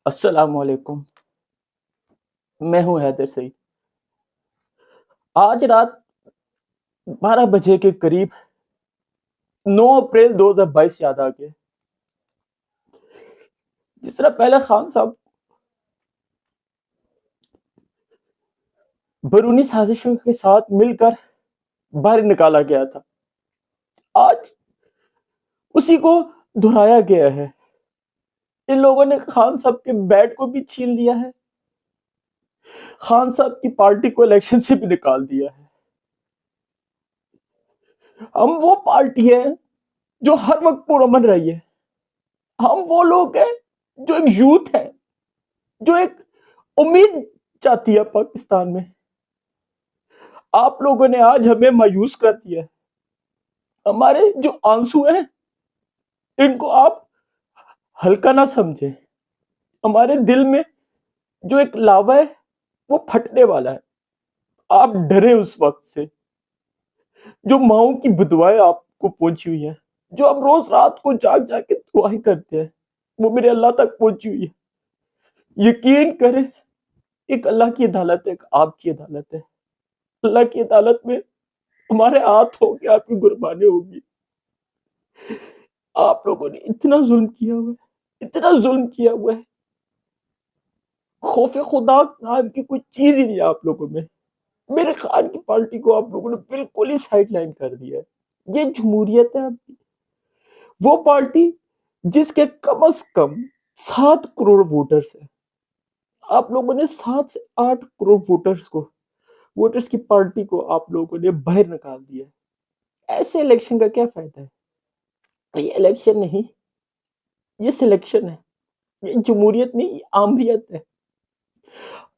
السلام علیکم، میں ہوں حیدر سعید۔ آج رات 12 بجے کے قریب 9 اپریل 2022 یاد آ گیا۔ جس طرح پہلے خان صاحب بیرونی سازشوں کے ساتھ مل کر باہر نکالا گیا تھا، آج اسی کو دہرایا گیا ہے۔ ان لوگوں نے خان صاحب کے بیٹ کو بھی چھین لیا ہے، خان صاحب کی پارٹی کو الیکشن سے بھی نکال دیا ہے۔ ہم وہ پارٹی ہے جو ہر وقت پرامن رہی ہے۔ ہم وہ لوگ ہیں جو ایک یوتھ ہے، جو ایک امید چاہتی ہے پاکستان میں۔ آپ لوگوں نے آج ہمیں مایوس کر دیا ہے۔ ہمارے جو آنسو ہیں ان کو آپ ہلکا نہ سمجھیں۔ ہمارے دل میں جو ایک لاوا ہے وہ پھٹنے والا ہے۔ آپ ڈرے اس وقت سے جو ماؤں کی بدوائیں آپ کو پہنچی ہوئی ہیں، جو ہم روز رات کو جاگ جاگ کے دعائیں کرتے ہیں، وہ میرے اللہ تک پہنچی ہوئی ہے۔ یقین کریں، ایک اللہ کی عدالت ہے، ایک آپ کی عدالت ہے۔ اللہ کی عدالت میں ہمارے ہاتھ ہوں گے، آپ کی قربانی ہوگی۔ آپ لوگوں نے اتنا ظلم کیا ہوا ہے، اتنا ظلم کیا ہوا ہے، خوف خدا نام کی کوئی چیز ہی نہیں ہے آپ لوگوں میں۔ میرے خان کی پارٹی کو آپ لوگوں نے بالکل ہی سائڈ لائن کر دیا ہے۔ یہ جمہوریت ہے آپ کی، وہ پارٹی جس کے کم از کم 7 کروڑ ووٹرز ہیں۔ آپ لوگوں نے 7 سے 8 کروڑ ووٹرز کی پارٹی کو آپ لوگوں نے باہر نکال دیا ہے۔ ایسے الیکشن کا کیا فائدہ ہے؟ یہ الیکشن نہیں، یہ سلیکشن ہے۔ یہ جمہوریت نہیں، یہ آمریت ہے۔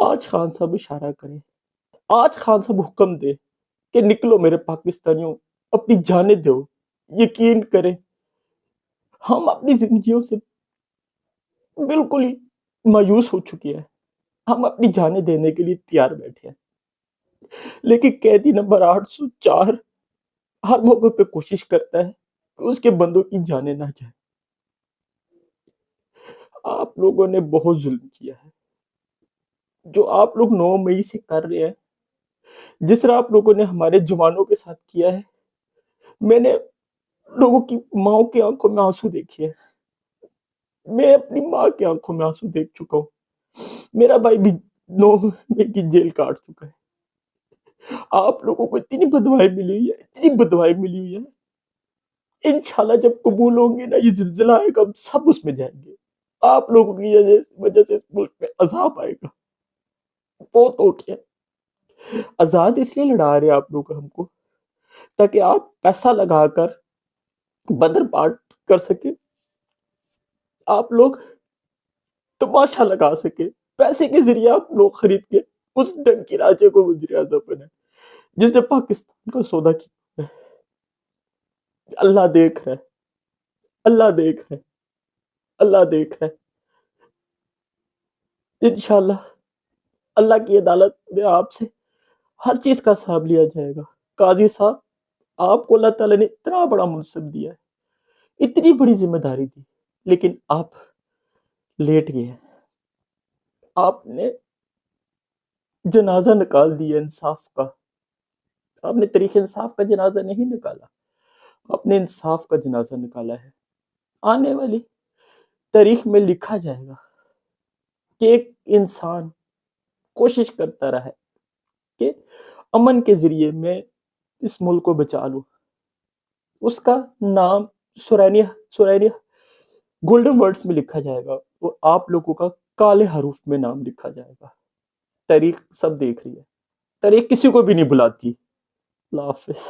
آج خان صاحب اشارہ کریں، آج خان صاحب حکم دے کہ نکلو میرے پاکستانیوں، اپنی جانیں دو۔ یقین کریں، ہم اپنی زندگیوں سے بالکل ہی مایوس ہو چکے ہیں۔ ہم اپنی جانیں دینے کے لیے تیار بیٹھے ہیں، لیکن قیدی نمبر 804 ہر موقع پہ کوشش کرتا ہے کہ اس کے بندوں کی جانیں نہ جائیں۔ آپ لوگوں نے بہت ظلم کیا ہے، جو آپ لوگ 9 مئی سے کر رہے ہیں، جس طرح آپ لوگوں نے ہمارے جوانوں کے ساتھ کیا ہے۔ میں نے لوگوں کی ماں کی آنکھوں میں آنسو دیکھے ہیں، میں اپنی ماں کی آنکھوں میں آنسو دیکھ چکا ہوں۔ میرا بھائی بھی 9 مئی کی جیل کاٹ چکا ہے۔ آپ لوگوں کو اتنی بدوائیں ملی ہوئی ہے، اتنی بدوائیں ملی ہوئی ہے۔ انشاءاللہ جب قبول ہوں گے نا، یہ زلزلہ آئے گا، ہم سب اس میں جائیں گے۔ آپ لوگوں کی وجہ سے اس ملک میں عذاب آئے گا، بہت ہو گیا۔ آزاد اس لیے لڑا رہے آپ لوگ ہم کو تاکہ آپ پیسہ لگا کر بدر پاٹ کر سکے، آپ لوگ تماشا لگا سکے، پیسے کے ذریعے آپ لوگ خرید کے اس ڈنگ کی راجے کو وزیر اعظم بنے جس نے پاکستان کا سودا کیا ہے۔ اللہ دیکھ رہا ہے، اللہ دیکھ رہا ہے، اللہ دیکھ رہا ہے۔ انشاءاللہ اللہ کی عدالت میں آپ سے ہر چیز کا حساب لیا جائے گا۔ قاضی صاحب، آپ کو اللہ تعالیٰ نے اتنا بڑا منصب دیا ہے، اتنی بڑی ذمہ داری دی، لیکن آپ لیٹ گئے ہیں۔ آپ نے جنازہ نکال دیا انصاف کا۔ آپ نے طریق انصاف کا جنازہ نہیں نکالا، آپ نے انصاف کا جنازہ نکالا ہے۔ آنے والی تاریخ میں لکھا جائے گا کہ ایک انسان کوشش کرتا رہا ہے کہ امن کے ذریعے میں اس ملک کو بچا لوں۔ اس کا نام سورینیا گولڈن ورڈز میں لکھا جائے گا، اور آپ لوگوں کا کالے حروف میں نام لکھا جائے گا۔ تاریخ سب دیکھ رہی ہے، تاریخ کسی کو بھی نہیں بلاتی۔ اللہ حافظ۔